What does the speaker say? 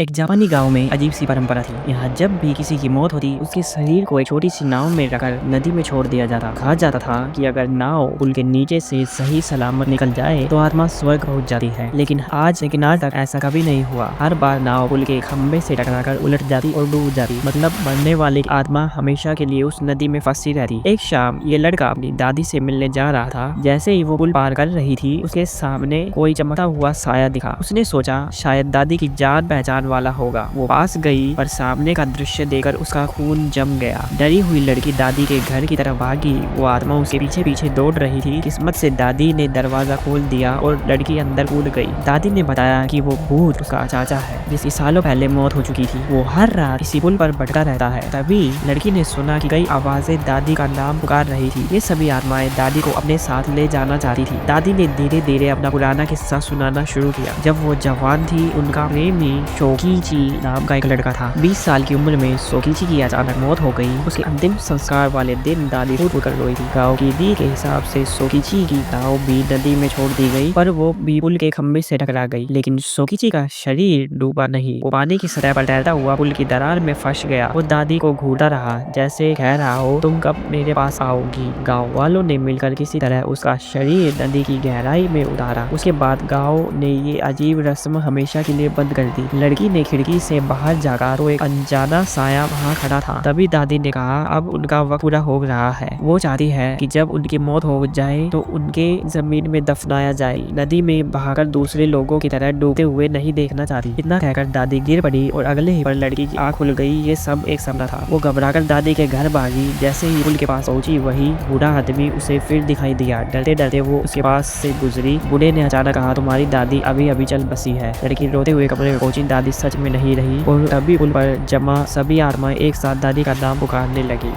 एक जापानी गांव में अजीब सी परंपरा थी। यहाँ जब भी किसी की मौत होती उसके शरीर को एक छोटी सी नाव में रखकर नदी में छोड़ दिया जाता। कहा जाता था कि अगर नाव पुल के नीचे से सही सलामत निकल जाए तो आत्मा स्वर्ग पहुंच जाती है। लेकिन आज तक ऐसा कभी नहीं हुआ। हर बार नाव पुल के खंबे से टकराकर उलट जाती और डूब जाती। मतलब मरने वाले की आत्मा हमेशा के लिए उस नदी में फंसी रहती। एक शाम ये लड़का अपनी दादी से मिलने जा रहा था। जैसे ही वो पुल पार कर रही थी उसके सामने कोई चमकता हुआ साया दिखा। उसने सोचा शायद दादी की जान पहचान वाला होगा। वो पास गई पर सामने का दृश्य देखकर उसका खून जम गया। डरी हुई लड़की दादी के घर की तरफ भागी। वो आत्मा उसके पीछे पीछे दौड़ रही थी। किस्मत से दादी ने दरवाजा खोल दिया और लड़की अंदर कूद गई। दादी ने बताया कि वो भूत उसका चाचा है जिसकी सालों पहले मौत हो चुकी थी। वो हर रात इसी पुल पर भटका रहता है। तभी लड़की ने सुना कि कई आवाजें दादी का नाम पुकार रही थी। ये सभी आत्माएं दादी को अपने साथ ले जाना चाहती थी। दादी ने धीरे धीरे अपना पुराना किस्सा सुनाना शुरू किया। जब वो जवान थी उनका प्रेमी शोकीची नाम का एक लड़का था। 20 साल की उम्र में शोकीची की अचानक मौत हो गई। उसके अंतिम संस्कार वाले दिन दादी फूट कर रोई थी। गांव की रीति के हिसाब से शोकीची की नाव भी नदी में छोड़ दी गई पर वो भी पुल के खंबे से टकरा गई। लेकिन शोकीची का शरीर डूबा नहीं। वो पानी की सतह पर तैरता हुआ पुल की दरार में फंस गया। वो दादी को घूरता रहा जैसे कह रहा हो तुम कब मेरे पास आओगी। गाँव वालों ने मिलकर किसी तरह उसका शरीर नदी की गहराई में उतारा। उसके बाद गाँव ने ये अजीब रस्म हमेशा के लिए बंद कर दी। लड़की ने खिड़की से बाहर जाकर तो एक अनजाना साया वहाँ खड़ा था। तभी दादी ने कहा अब उनका वक्त पूरा हो रहा है। वो चाहती है कि जब उनकी मौत हो जाए तो उनके जमीन में दफनाया जाए। नदी में बहाकर दूसरे लोगों की तरह डूबते हुए नहीं देखना चाहती। इतना कहकर दादी गिर पड़ी और अगले ही पल लड़की की आँख खुल गई। ये सब एक सपना था। वो घबराकर दादी के घर भागी। जैसे ही पुल के पास पहुंची वही बूढ़ा आदमी उसे फिर दिखाई दिया। डरते डरते वो उसके पास से गुजरी। बूढ़े ने अचानक कहा तुम्हारी दादी अभी अभी चल बसी है। लड़की रोते हुए कमरे में पहुंची। दादी सच में नहीं रही और तभी पुल पर जमा सभी आत्माएं एक साथ दादी का नाम पुकारने लगी।